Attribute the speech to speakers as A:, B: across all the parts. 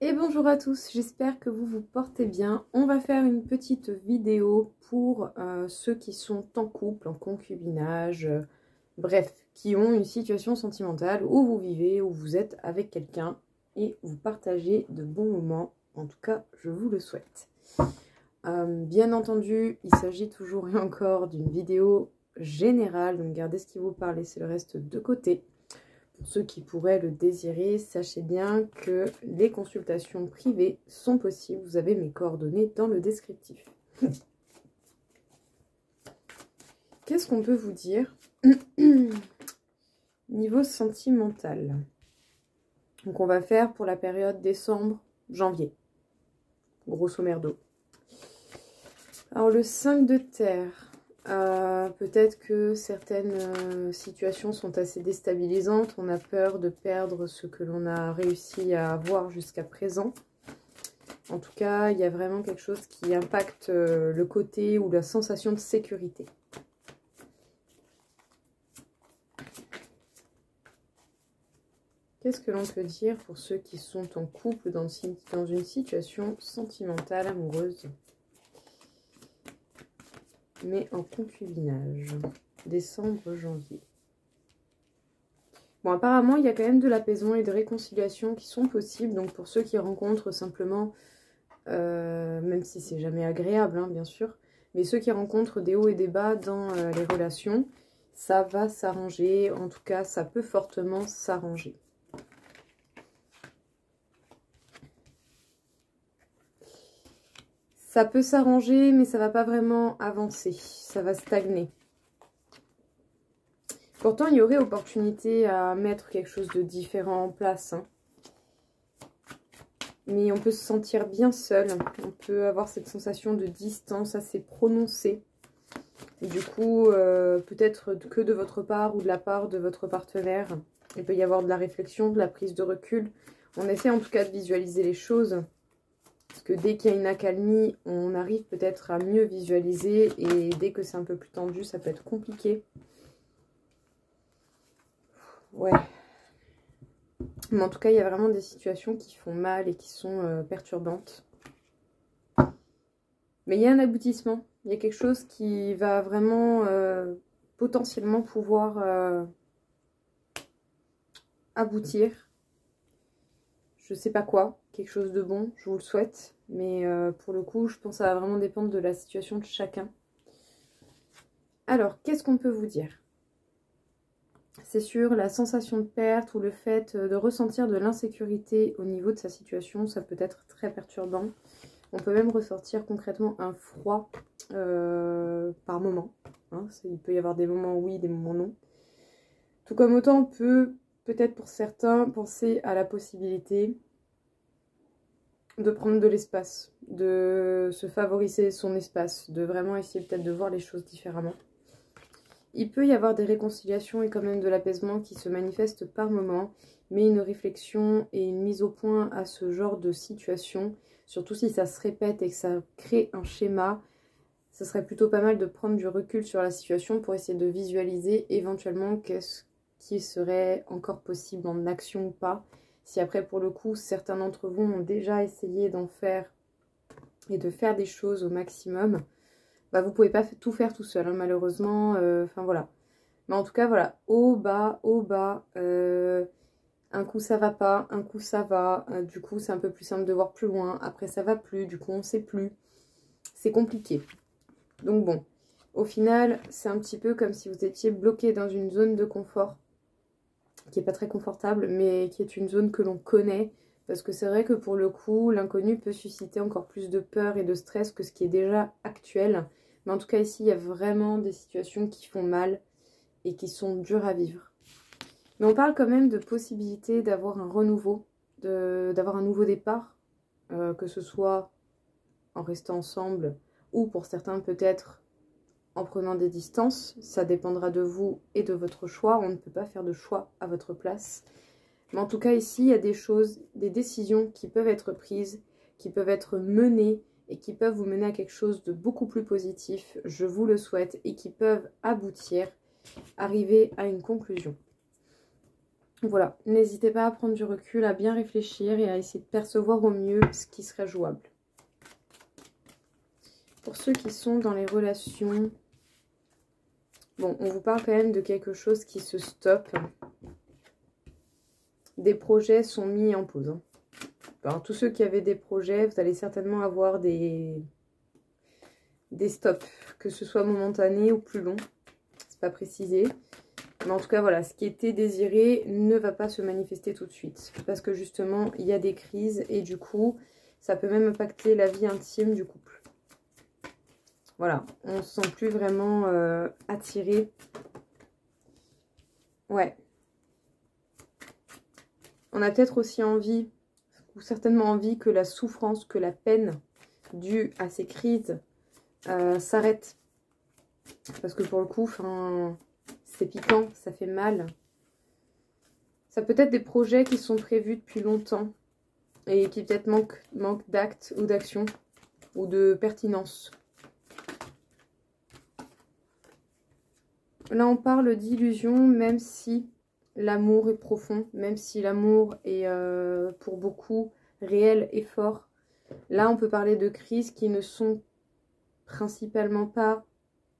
A: Et bonjour à tous, j'espère que vous vous portez bien. On va faire une petite vidéo pour ceux qui sont en couple, en concubinage, bref, qui ont une situation sentimentale où vous vivez, où vous êtes avec quelqu'un et vous partagez de bons moments. En tout cas, je vous le souhaite. Bien entendu, il s'agit toujours et encore d'une vidéo générale, donc gardez ce qui vous parle, c'est le reste de côté. Pour ceux qui pourraient le désirer, sachez bien que les consultations privées sont possibles. Vous avez mes coordonnées dans le descriptif. Qu'est-ce qu'on peut vous dire niveau sentimental? Donc on va faire pour la période décembre-janvier, grosso merdo. Alors le 5 de terre. Peut-être que certaines situations sont assez déstabilisantes. On a peur de perdre ce que l'on a réussi à avoir jusqu'à présent. En tout cas, il y a vraiment quelque chose qui impacte le côté ou la sensation de sécurité. Qu'est-ce que l'on peut dire pour ceux qui sont en couple dans une situation sentimentale, amoureuse, mais en concubinage, décembre-janvier. Bon, apparemment, il y a quand même de l'apaisement et de réconciliation qui sont possibles. Donc, pour ceux qui rencontrent simplement, même si c'est jamais agréable, hein, bien sûr, mais ceux qui rencontrent des hauts et des bas dans les relations, ça va s'arranger. En tout cas, ça peut fortement s'arranger. Ça peut s'arranger, mais ça va pas vraiment avancer. Ça va stagner. Pourtant, il y aurait opportunité à mettre quelque chose de différent en place. Hein. Mais on peut se sentir bien seul. On peut avoir cette sensation de distance assez prononcée. Et du coup, peut-être que de votre part ou de la part de votre partenaire, il peut y avoir de la réflexion, de la prise de recul. On essaie en tout cas de visualiser les choses. Parce que dès qu'il y a une accalmie, on arrive peut-être à mieux visualiser. Et dès que c'est un peu plus tendu, ça peut être compliqué. Ouais. Mais en tout cas, il y a vraiment des situations qui font mal et qui sont perturbantes. Mais il y a un aboutissement. Il y a quelque chose qui va vraiment potentiellement pouvoir aboutir. Je sais pas quoi. Quelque chose de bon, je vous le souhaite. Mais pour le coup, je pense que ça va vraiment dépendre de la situation de chacun. Alors, qu'est-ce qu'on peut vous dire ? C'est sûr, la sensation de perte ou le fait de ressentir de l'insécurité au niveau de sa situation, ça peut être très perturbant. On peut même ressortir concrètement un froid par moment. Hein. Il peut y avoir des moments oui, des moments non. Tout comme autant on peut, peut-être pour certains, penser à la possibilité de prendre de l'espace, de se favoriser son espace, de vraiment essayer peut-être de voir les choses différemment. Il peut y avoir des réconciliations et quand même de l'apaisement qui se manifestent par moment, mais une réflexion et une mise au point à ce genre de situation, surtout si ça se répète et que ça crée un schéma, ça serait plutôt pas mal de prendre du recul sur la situation pour essayer de visualiser éventuellement qu'est-ce qui serait encore possible en action ou pas. Si après, pour le coup, certains d'entre vous ont déjà essayé d'en faire et de faire des choses au maximum, bah, vous pouvez pas tout faire tout seul, hein, malheureusement. Enfin, voilà. Mais en tout cas, voilà. Haut, bas, un coup, ça va pas. Un coup, ça va. Du coup, c'est un peu plus simple de voir plus loin. Après, ça va plus. Du coup, on sait plus. C'est compliqué. Donc, bon. Au final, c'est un petit peu comme si vous étiez bloqué dans une zone de confort qui est pas très confortable, mais qui est une zone que l'on connaît. Parce que c'est vrai que pour le coup, l'inconnu peut susciter encore plus de peur et de stress que ce qui est déjà actuel. Mais en tout cas, ici, il y a vraiment des situations qui font mal et qui sont dures à vivre. Mais on parle quand même de possibilité d'avoir un renouveau, d'avoir un nouveau départ, que ce soit en restant ensemble ou pour certains peut-être en prenant des distances. Ça dépendra de vous et de votre choix. On ne peut pas faire de choix à votre place. Mais en tout cas, ici, il y a des choses, des décisions qui peuvent être prises, qui peuvent être menées et qui peuvent vous mener à quelque chose de beaucoup plus positif, je vous le souhaite, et qui peuvent aboutir, arriver à une conclusion. Voilà, n'hésitez pas à prendre du recul, à bien réfléchir et à essayer de percevoir au mieux ce qui serait jouable. Pour ceux qui sont dans les relations, bon, on vous parle quand même de quelque chose qui se stoppe. Des projets sont mis en pause. Hein. Alors, tous ceux qui avaient des projets, vous allez certainement avoir des stops, que ce soit momentané ou plus long. C'est pas précisé. Mais en tout cas, voilà, ce qui était désiré ne va pas se manifester tout de suite. Parce que justement, il y a des crises et du coup, ça peut même impacter la vie intime du couple. Voilà, on ne se sent plus vraiment attiré. Ouais. On a peut-être aussi envie, ou certainement envie, que la souffrance, que la peine due à ces crises s'arrête. Parce que pour le coup, c'est piquant, ça fait mal. Ça peut être des projets qui sont prévus depuis longtemps et qui peut-être manquent d'actes ou d'action ou de pertinence. Là, on parle d'illusion, même si l'amour est profond, même si l'amour est pour beaucoup réel et fort. Là, on peut parler de crises qui ne sont principalement pas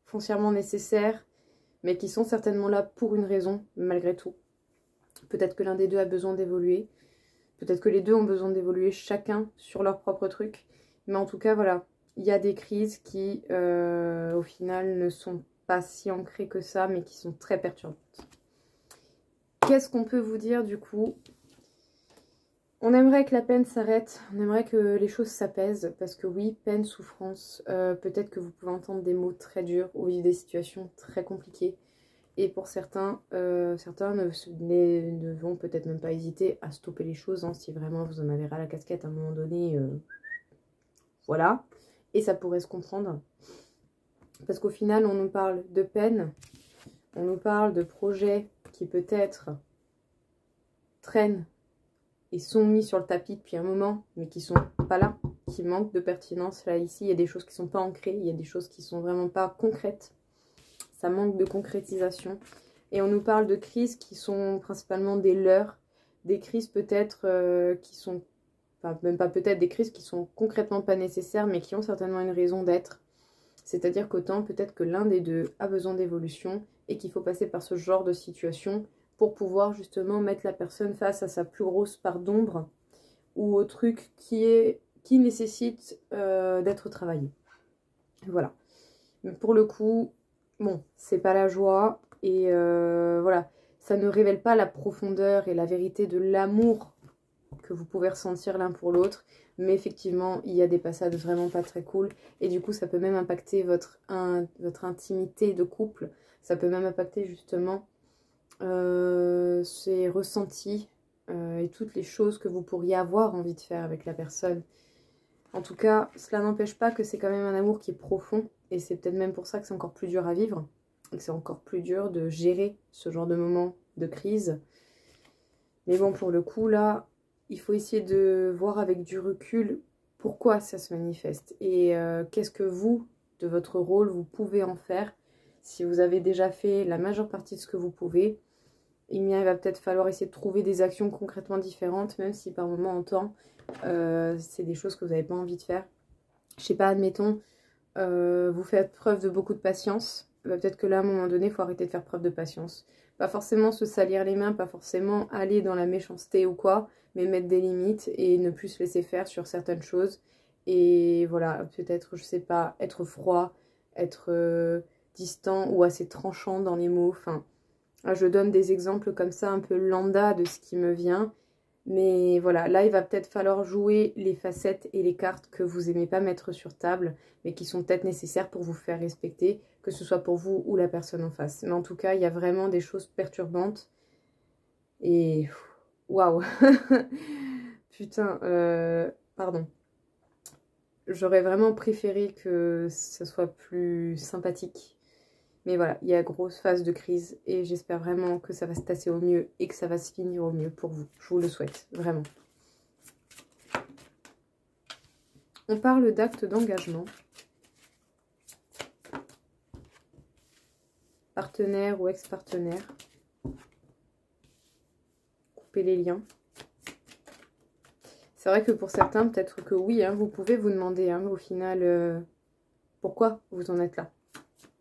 A: foncièrement nécessaires, mais qui sont certainement là pour une raison, malgré tout. Peut-être que l'un des deux a besoin d'évoluer. Peut-être que les deux ont besoin d'évoluer chacun sur leur propre truc. Mais en tout cas, voilà, il y a des crises qui, au final, ne sont pas si ancrées que ça, mais qui sont très perturbantes. Qu'est-ce qu'on peut vous dire du coup? On aimerait que la peine s'arrête, on aimerait que les choses s'apaisent, parce que oui, peine, souffrance, peut-être que vous pouvez entendre des mots très durs ou vivre des situations très compliquées. Et pour certains, ne vont peut-être même pas hésiter à stopper les choses, hein, si vraiment vous en avez ras la casquette à un moment donné. Voilà. Et ça pourrait se comprendre. Parce qu'au final, on nous parle de peine, on nous parle de projets qui peut-être traînent et sont mis sur le tapis depuis un moment, mais qui sont pas là, qui manquent de pertinence. Là, ici, il y a des choses qui sont pas ancrées, il y a des choses qui sont vraiment pas concrètes. Ça manque de concrétisation. Et on nous parle de crises qui sont principalement des leurs, des crises peut-être qui sont, enfin même pas peut-être, des crises qui sont concrètement pas nécessaires, mais qui ont certainement une raison d'être. C'est-à-dire qu'autant peut-être que l'un des deux a besoin d'évolution et qu'il faut passer par ce genre de situation pour pouvoir justement mettre la personne face à sa plus grosse part d'ombre ou au truc qui nécessite d'être travaillé. Voilà. Mais pour le coup, bon, c'est pas la joie et voilà, ça ne révèle pas la profondeur et la vérité de l'amour que vous pouvez ressentir l'un pour l'autre, mais effectivement, il y a des passages vraiment pas très cool et du coup, ça peut même impacter votre intimité de couple, ça peut même impacter justement ces ressentis et toutes les choses que vous pourriez avoir envie de faire avec la personne. En tout cas, cela n'empêche pas que c'est quand même un amour qui est profond. Et c'est peut-être même pour ça que c'est encore plus dur à vivre. Et que c'est encore plus dur de gérer ce genre de moment de crise. Mais bon, pour le coup, là, il faut essayer de voir avec du recul pourquoi ça se manifeste. Et qu'est-ce que vous, de votre rôle, vous pouvez en faire. Si vous avez déjà fait la majeure partie de ce que vous pouvez, il va peut-être falloir essayer de trouver des actions concrètement différentes, même si par moment en temps, c'est des choses que vous n'avez pas envie de faire. Je sais pas, admettons, vous faites preuve de beaucoup de patience. Peut-être que là, à un moment donné, il faut arrêter de faire preuve de patience. Pas forcément se salir les mains, pas forcément aller dans la méchanceté ou quoi, mais mettre des limites et ne plus se laisser faire sur certaines choses. Et voilà, peut-être, je sais pas, être froid, être distant ou assez tranchant dans les mots. Enfin, je donne des exemples comme ça, un peu lambda de ce qui me vient. Mais voilà, là, il va peut-être falloir jouer les facettes et les cartes que vous n'aimez pas mettre sur table, mais qui sont peut-être nécessaires pour vous faire respecter, que ce soit pour vous ou la personne en face. Mais en tout cas, il y a vraiment des choses perturbantes. Et waouh. Putain, pardon. J'aurais vraiment préféré que ça soit plus sympathique. Mais voilà, il y a grosse phase de crise et j'espère vraiment que ça va se tasser au mieux et que ça va se finir au mieux pour vous. Je vous le souhaite, vraiment. On parle d'actes d'engagement. Partenaire ou ex-partenaire. couper les liens. C'est vrai que pour certains, peut-être que oui, hein, vous pouvez vous demander hein, au final pourquoi vous en êtes là.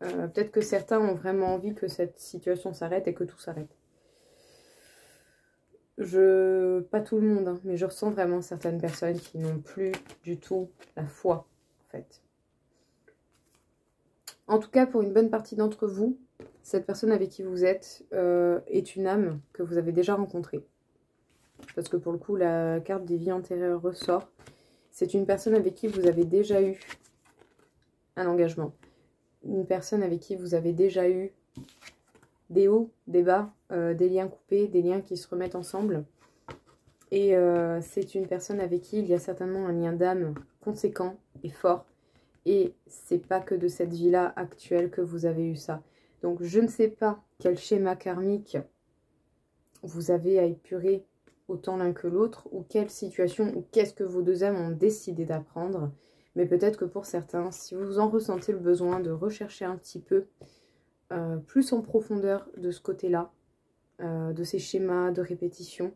A: Peut-être que certains ont vraiment envie que cette situation s'arrête et que tout s'arrête. Pas tout le monde, hein, mais je ressens vraiment certaines personnes qui n'ont plus du tout la foi, en fait. En tout cas, pour une bonne partie d'entre vous, cette personne avec qui vous êtes est une âme que vous avez déjà rencontrée. Parce que pour le coup, la carte des vies antérieures ressort. C'est une personne avec qui vous avez déjà eu un engagement. Une personne avec qui vous avez déjà eu des hauts, des bas, des liens coupés, des liens qui se remettent ensemble. Et c'est une personne avec qui il y a certainement un lien d'âme conséquent et fort. Et c'est pas que de cette vie-là actuelle que vous avez eu ça. Donc je ne sais pas quel schéma karmique vous avez à épurer autant l'un que l'autre, ou quelle situation, ou qu'est-ce que vos deux âmes ont décidé d'apprendre. Mais peut-être que pour certains, si vous en ressentez le besoin de rechercher un petit peu plus en profondeur de ce côté-là, de ces schémas de répétition,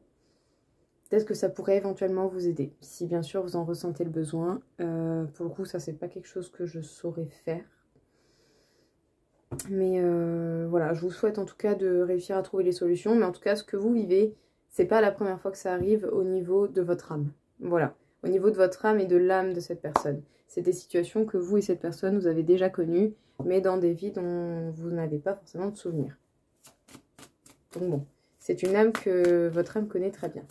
A: peut-être que ça pourrait éventuellement vous aider. Si bien sûr vous en ressentez le besoin. Pour le coup, ça c'est pas quelque chose que je saurais faire. Mais voilà, je vous souhaite en tout cas de réussir à trouver les solutions. Mais en tout cas, ce que vous vivez, c'est pas la première fois que ça arrive au niveau de votre âme. Voilà, au niveau de votre âme et de l'âme de cette personne. C'est des situations que vous et cette personne, vous avez déjà connues, mais dans des vies dont vous n'avez pas forcément de souvenirs. Donc bon, c'est une âme que votre âme connaît très bien.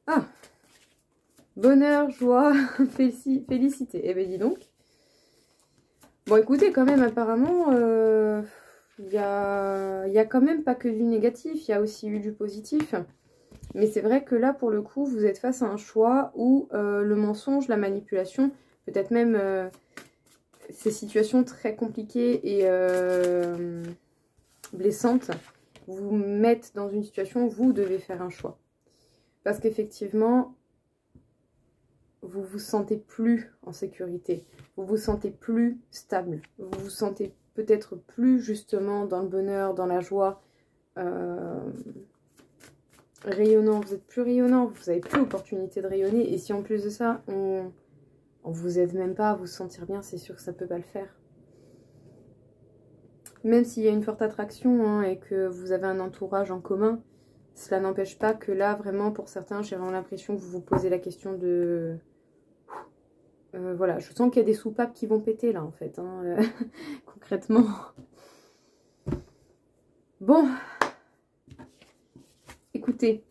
A: Ah, bonheur, joie, félicité. Eh bien dis donc. Bon écoutez, quand même apparemment, il y a quand même pas que du négatif, il y a aussi eu du positif. Mais c'est vrai que là, pour le coup, vous êtes face à un choix où le mensonge, la manipulation, peut-être même ces situations très compliquées et blessantes, vous mettent dans une situation où vous devez faire un choix. Parce qu'effectivement, vous vous sentez plus en sécurité, vous vous sentez plus stable, vous vous sentez peut-être plus justement dans le bonheur, dans la joie, rayonnant, vous êtes plus rayonnant, vous n'avez plus l'opportunité de rayonner, et si en plus de ça, on vous aide même pas à vous sentir bien, c'est sûr que ça peut pas le faire. Même s'il y a une forte attraction hein, et que vous avez un entourage en commun, cela n'empêche pas que là, vraiment, pour certains, j'ai vraiment l'impression que vous vous posez la question de... voilà, je sens qu'il y a des soupapes qui vont péter là, en fait, hein, concrètement. Bon, écoutez,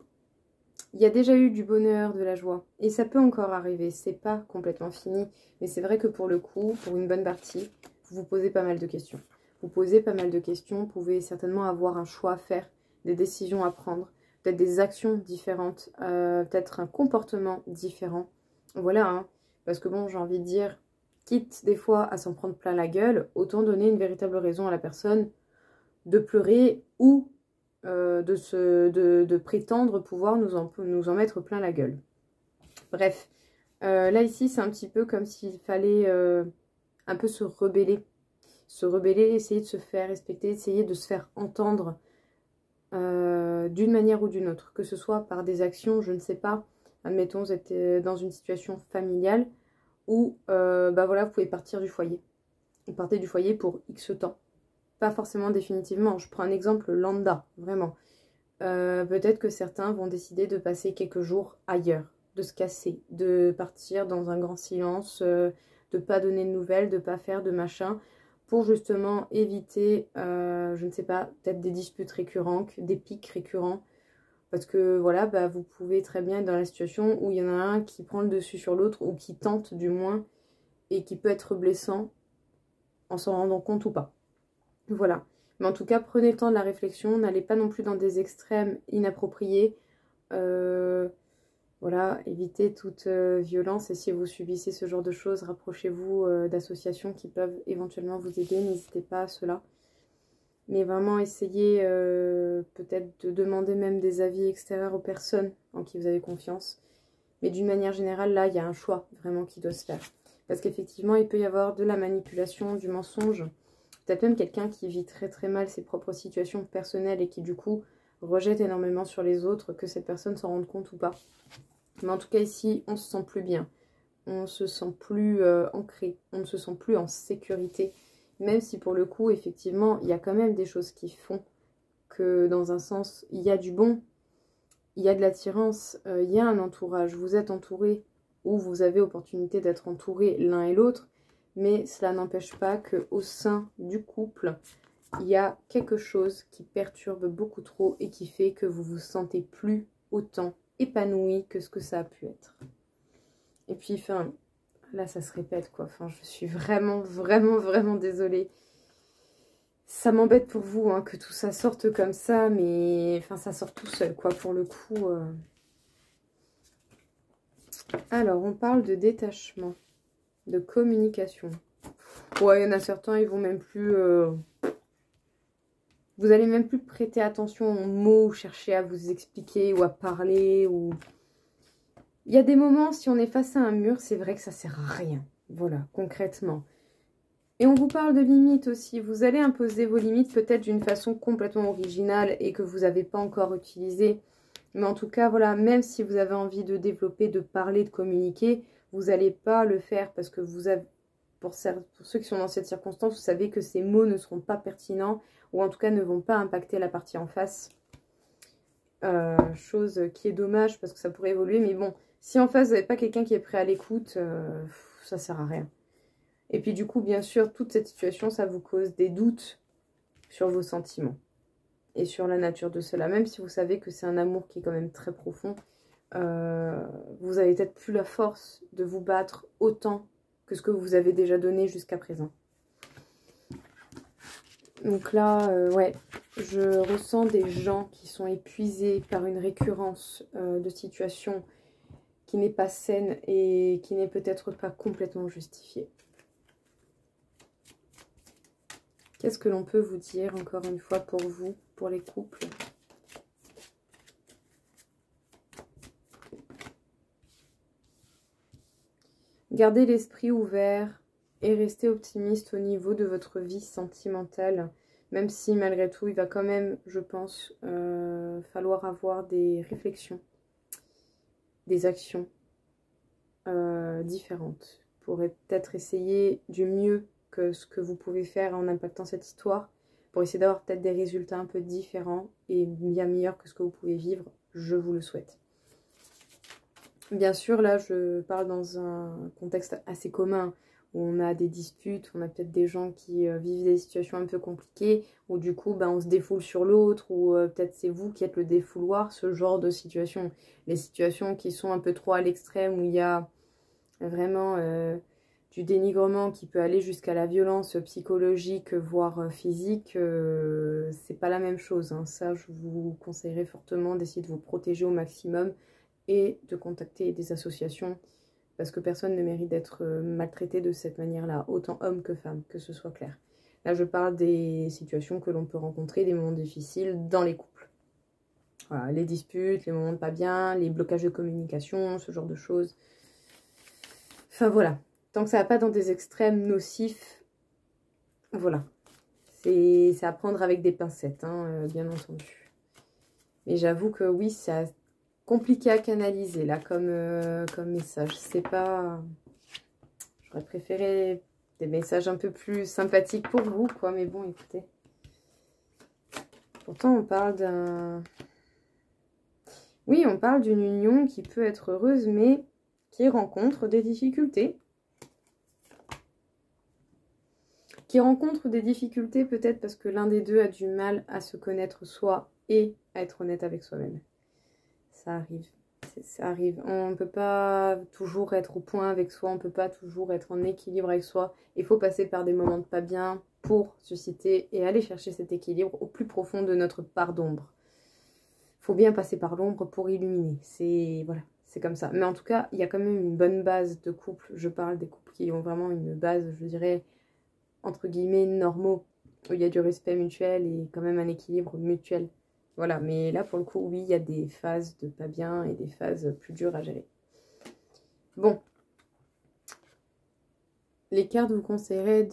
A: il y a déjà eu du bonheur, de la joie, et ça peut encore arriver, c'est pas complètement fini, mais c'est vrai que pour le coup, pour une bonne partie, vous vous posez pas mal de questions. Vous posez pas mal de questions, vous pouvez certainement avoir un choix à faire, des décisions à prendre, peut-être des actions différentes, peut-être un comportement différent. Voilà, hein, parce que bon, j'ai envie de dire, quitte des fois à s'en prendre plein la gueule, autant donner une véritable raison à la personne de pleurer ou de prétendre pouvoir nous en mettre plein la gueule. Bref, là ici c'est un petit peu comme s'il fallait un peu se rebeller, essayer de se faire respecter, essayer de se faire entendre d'une manière ou d'une autre, que ce soit par des actions, je ne sais pas, admettons vous êtes dans une situation familiale où bah voilà, vous pouvez partir du foyer, vous partez du foyer pour X temps. Pas forcément définitivement, je prends un exemple lambda, vraiment. Peut-être que certains vont décider de passer quelques jours ailleurs, de se casser, de partir dans un grand silence, de pas donner de nouvelles, de pas faire de machin, pour justement éviter, je ne sais pas, peut-être des disputes récurrentes, des pics récurrents. Parce que voilà, bah, vous pouvez très bien être dans la situation où il y en a un qui prend le dessus sur l'autre, ou qui tente du moins, et qui peut être blessant en s'en rendant compte ou pas. Voilà. Mais en tout cas, prenez le temps de la réflexion. N'allez pas non plus dans des extrêmes inappropriés. Voilà, évitez toute violence. Et si vous subissez ce genre de choses, rapprochez-vous d'associations qui peuvent éventuellement vous aider. N'hésitez pas à cela. Mais vraiment, essayez peut-être de demander même des avis extérieurs aux personnes en qui vous avez confiance. Mais d'une manière générale, là, il y a un choix vraiment qui doit se faire. Parce qu'effectivement, il peut y avoir de la manipulation, du mensonge. peut-être même quelqu'un qui vit très très mal ses propres situations personnelles et qui du coup rejette énormément sur les autres, que cette personne s'en rende compte ou pas. Mais en tout cas ici, on se sent plus bien. On se sent plus ancré. On ne se sent plus en sécurité. Même si pour le coup, effectivement, il y a quand même des choses qui font que dans un sens, il y a du bon, il y a de l'attirance, il y a un entourage. Vous êtes entouré ou vous avez opportunité d'être entouré l'un et l'autre. Mais cela n'empêche pas qu'au sein du couple, il y a quelque chose qui perturbe beaucoup trop et qui fait que vous vous sentez plus autant épanoui que ce que ça a pu être. Et puis, enfin, là, ça se répète, quoi. Enfin, je suis vraiment, vraiment, vraiment désolée. Ça m'embête pour vous, hein, que tout ça sorte comme ça, mais enfin, ça sort tout seul, quoi, pour le coup. Alors, on parle de détachement, de communication. Ouais, il y en a certains, ils vont même plus... Vous allez même plus prêter attention aux mots, chercher à vous expliquer ou à parler. Ou... Il y a des moments, si on est face à un mur, c'est vrai que ça sert à rien. Voilà, concrètement. Et on vous parle de limites aussi. Vous allez imposer vos limites peut-être d'une façon complètement originale et que vous n'avez pas encore utilisée. Mais en tout cas, voilà, même si vous avez envie de développer, de parler, de communiquer, vous n'allez pas le faire parce que vous avez... Pour ceux qui sont dans cette circonstance, vous savez que ces mots ne seront pas pertinents ou en tout cas ne vont pas impacter la partie en face. Chose qui est dommage parce que ça pourrait évoluer. Mais bon, si en face, vous n'avez pas quelqu'un qui est prêt à l'écoute, ça sert à rien. Et puis du coup, bien sûr, toute cette situation, ça vous cause des doutes sur vos sentiments et sur la nature de cela. Même si vous savez que c'est un amour qui est quand même très profond, vous avez peut-être plus la force de vous battre autant que ce que vous avez déjà donné jusqu'à présent. Donc là, ouais, je ressens des gens qui sont épuisés par une récurrence de situation qui n'est pas saine et qui n'est peut-être pas complètement justifiée. Qu'est-ce que l'on peut vous dire, encore une fois, pour vous, pour les couples? Gardez l'esprit ouvert et restez optimiste au niveau de votre vie sentimentale. Même si, malgré tout, il va quand même, je pense, falloir avoir des réflexions, des actions différentes. Pour peut-être essayer du mieux que ce que vous pouvez faire en impactant cette histoire, pour essayer d'avoir peut-être des résultats un peu différents et bien meilleurs que ce que vous pouvez vivre, je vous le souhaite. Bien sûr, là, je parle dans un contexte assez commun, où on a des disputes, on a peut-être des gens qui vivent des situations un peu compliquées, où du coup, ben, on se défoule sur l'autre, ou peut-être c'est vous qui êtes le défouloir, ce genre de situation. Les situations qui sont un peu trop à l'extrême, où il y a vraiment du dénigrement qui peut aller jusqu'à la violence psychologique, voire physique, c'est pas la même chose, hein. Ça, je vous conseillerais fortement d'essayer de vous protéger au maximum et de contacter des associations parce que personne ne mérite d'être maltraité de cette manière-là, autant homme que femme, que ce soit clair. Là, je parle des situations que l'on peut rencontrer, des moments difficiles dans les couples. Voilà, les disputes, les moments de pas bien, les blocages de communication, ce genre de choses. Enfin voilà, tant que ça va pas dans des extrêmes nocifs, voilà. C'est à prendre avec des pincettes, hein, bien entendu. Mais j'avoue que oui, c'est compliqué à canaliser là comme message. C'est pas... J'aurais préféré des messages un peu plus sympathiques pour vous, quoi. Mais bon, écoutez. Pourtant, on parle d'un... Oui, on parle d'une union qui peut être heureuse, mais qui rencontre des difficultés. Qui rencontre des difficultés peut-être parce que l'un des deux a du mal à se connaître soi et à être honnête avec soi-même. Ça arrive. Ça arrive. On ne peut pas toujours être au point avec soi, on ne peut pas toujours être en équilibre avec soi. Il faut passer par des moments de pas bien pour susciter et aller chercher cet équilibre au plus profond de notre part d'ombre. Il faut bien passer par l'ombre pour illuminer. C'est voilà, c'est comme ça. Mais en tout cas, il y a quand même une bonne base de couple. Je parle des couples qui ont vraiment une base, je dirais, entre guillemets, normaux, où il y a du respect mutuel et quand même un équilibre mutuel. Voilà, mais là, pour le coup, oui, il y a des phases de pas bien et des phases plus dures à gérer. Bon. Les cartes vous conseilleraient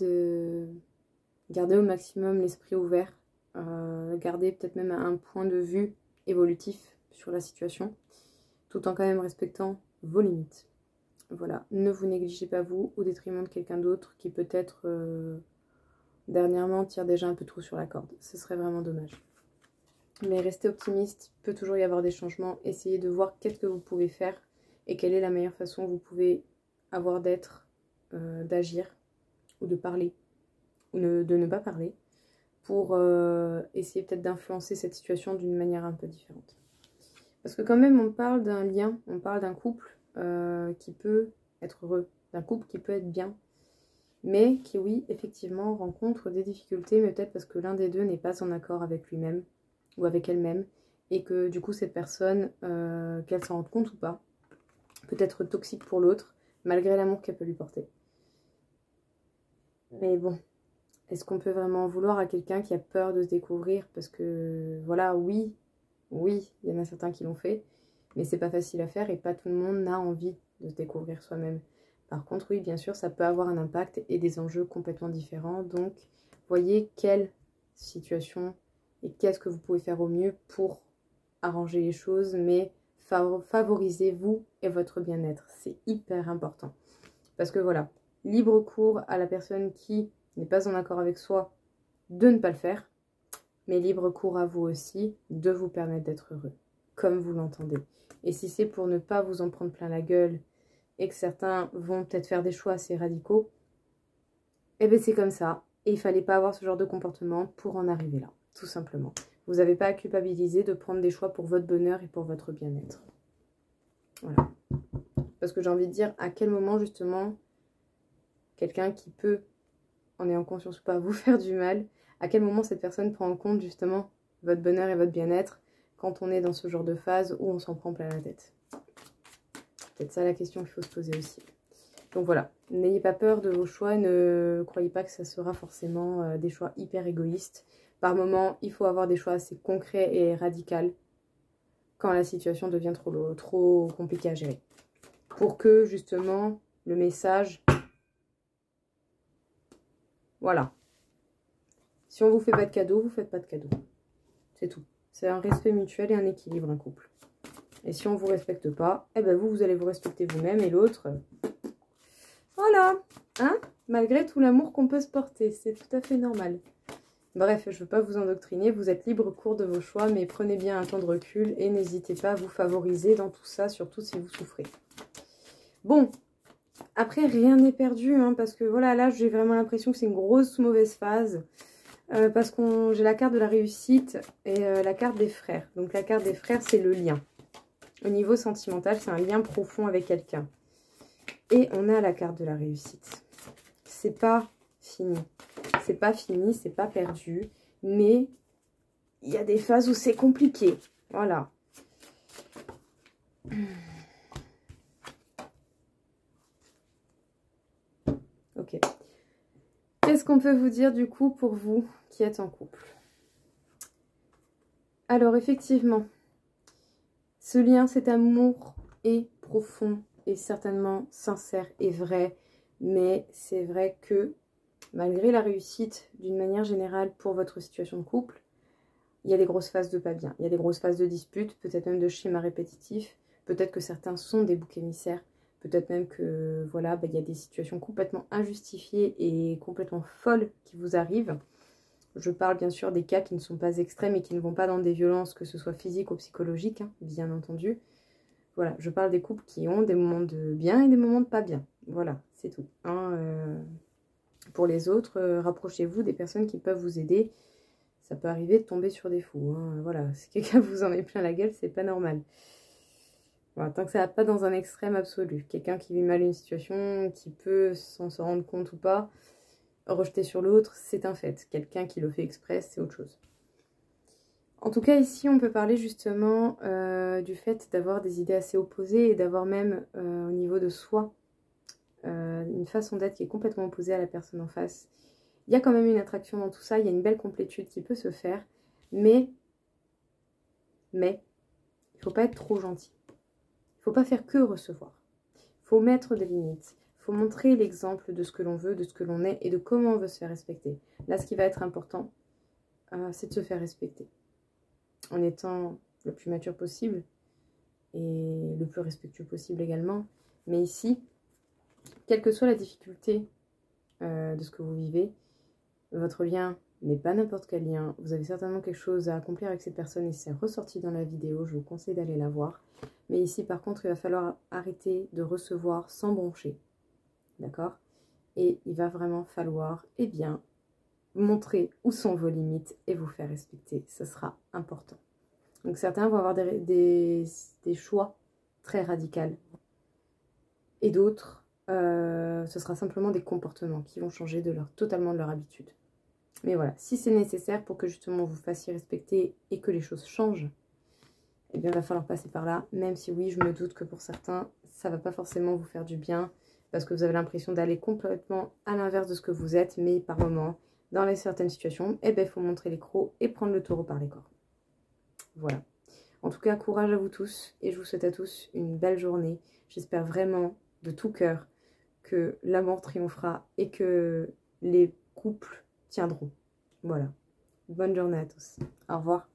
A: Gardez au maximum l'esprit ouvert. Gardez peut-être même un point de vue évolutif sur la situation, tout en quand même respectant vos limites. Voilà, ne vous négligez pas vous au détriment de quelqu'un d'autre qui peut-être dernièrement tire déjà un peu trop sur la corde. Ce serait vraiment dommage. Mais restez optimiste, peut toujours y avoir des changements. Essayez de voir qu'est-ce que vous pouvez faire et quelle est la meilleure façon que vous pouvez avoir d'être, d'agir ou de parler ou de ne pas parler pour essayer peut-être d'influencer cette situation d'une manière un peu différente. Parce que quand même on parle d'un lien, on parle d'un couple qui peut être heureux, d'un couple qui peut être bien, mais qui oui effectivement rencontre des difficultés, mais peut-être parce que l'un des deux n'est pas en accord avec lui-même ou avec elle-même, et que du coup cette personne, qu'elle s'en rende compte ou pas, peut être toxique pour l'autre, malgré l'amour qu'elle peut lui porter. Mais bon, est-ce qu'on peut vraiment en vouloir à quelqu'un qui a peur de se découvrir? Parce que voilà, oui, il y en a certains qui l'ont fait, mais c'est pas facile à faire et pas tout le monde n'a envie de se découvrir soi-même. Par contre, oui, bien sûr, ça peut avoir un impact et des enjeux complètement différents. Donc, voyez quelle situation et qu'est-ce que vous pouvez faire au mieux pour arranger les choses, mais favorisez vous et votre bien-être. C'est hyper important. Parce que voilà, libre cours à la personne qui n'est pas en accord avec soi de ne pas le faire, mais libre cours à vous aussi de vous permettre d'être heureux, comme vous l'entendez. Et si c'est pour ne pas vous en prendre plein la gueule et que certains vont peut-être faire des choix assez radicaux, eh bien c'est comme ça. Et il ne fallait pas avoir ce genre de comportement pour en arriver là, tout simplement. Vous n'avez pas à culpabiliser de prendre des choix pour votre bonheur et pour votre bien-être. Voilà. Parce que j'ai envie de dire, à quel moment justement, quelqu'un qui peut, en ayant conscience ou pas, vous faire du mal, à quel moment cette personne prend en compte justement votre bonheur et votre bien-être quand on est dans ce genre de phase où on s'en prend plein la tête. Peut-être ça la question qu'il faut se poser aussi. Donc voilà, n'ayez pas peur de vos choix, ne croyez pas que ça sera forcément des choix hyper égoïstes. Par moments, il faut avoir des choix assez concrets et radicaux quand la situation devient trop compliquée à gérer. Pour que justement le message... Voilà. Si on vous fait pas de cadeau, vous faites pas de cadeau. C'est tout. C'est un respect mutuel et un équilibre, un couple. Et si on vous respecte pas, eh ben vous allez vous respecter vous-même et l'autre... Voilà, hein? Malgré tout l'amour qu'on peut se porter, c'est tout à fait normal. Bref, je ne veux pas vous endoctriner, vous êtes libre cours de vos choix, mais prenez bien un temps de recul et n'hésitez pas à vous favoriser dans tout ça, surtout si vous souffrez. Bon, après rien n'est perdu, hein, parce que voilà, là j'ai vraiment l'impression que c'est une grosse mauvaise phase, parce que j'ai la carte de la réussite et la carte des frères. Donc la carte des frères, c'est le lien. Au niveau sentimental, c'est un lien profond avec quelqu'un. Et on a la carte de la réussite. C'est pas fini. C'est pas fini, c'est pas perdu. Mais il y a des phases où c'est compliqué. Voilà. Ok. Qu'est-ce qu'on peut vous dire du coup pour vous qui êtes en couple? Alors effectivement, ce lien, cet amour est profond et certainement sincère et vrai. Mais c'est vrai que malgré la réussite d'une manière générale pour votre situation de couple, il y a des grosses phases de pas bien. Il y a des grosses phases de disputes, peut-être même de schémas répétitifs. Peut-être que certains sont des boucs émissaires. Peut-être même que voilà, il y a des situations complètement injustifiées et complètement folles qui vous arrivent. Je parle bien sûr des cas qui ne sont pas extrêmes et qui ne vont pas dans des violences, que ce soit physiques ou psychologiques, hein, bien entendu. Voilà, je parle des couples qui ont des moments de bien et des moments de pas bien. Voilà, c'est tout. Hein, pour les autres, rapprochez-vous des personnes qui peuvent vous aider. Ça peut arriver de tomber sur des fous. Hein. Voilà, si quelqu'un vous en met plein la gueule, c'est pas normal. Voilà, tant que ça va pas dans un extrême absolu. Quelqu'un qui vit mal une situation, qui peut s'en rendre compte ou pas, rejeter sur l'autre, c'est un fait. Quelqu'un qui le fait exprès, c'est autre chose. En tout cas, ici, on peut parler justement du fait d'avoir des idées assez opposées et d'avoir même, au niveau de soi, une façon d'être qui est complètement opposée à la personne en face. Il y a quand même une attraction dans tout ça, il y a une belle complétude qui peut se faire, mais il ne faut pas être trop gentil. Il ne faut pas faire que recevoir. Il faut mettre des limites. Il faut montrer l'exemple de ce que l'on veut, de ce que l'on est et de comment on veut se faire respecter. Là, ce qui va être important, c'est de se faire respecter. En étant le plus mature possible et le plus respectueux possible également. Mais ici, quelle que soit la difficulté de ce que vous vivez, votre lien n'est pas n'importe quel lien. Vous avez certainement quelque chose à accomplir avec cette personne et c'est ressorti dans la vidéo. Je vous conseille d'aller la voir. Mais ici, par contre, il va falloir arrêter de recevoir sans broncher. D'accord? Et il va vraiment falloir, eh bien, montrer où sont vos limites et vous faire respecter. Ce sera important. Donc certains vont avoir des choix très radicaux. Et d'autres, ce sera simplement des comportements qui vont changer totalement de leur habitude. Mais voilà, si c'est nécessaire pour que justement vous fassiez respecter et que les choses changent, eh bien il va falloir passer par là. Même si oui, je me doute que pour certains, ça ne va pas forcément vous faire du bien. Parce que vous avez l'impression d'aller complètement à l'inverse de ce que vous êtes. Mais par moments, dans certaines situations, eh bien il faut montrer les crocs et prendre le taureau par les cornes. Voilà. En tout cas, courage à vous tous. Et je vous souhaite à tous une belle journée. J'espère vraiment de tout cœur que l'amour triomphera et que les couples tiendront. Voilà. Bonne journée à tous. Au revoir.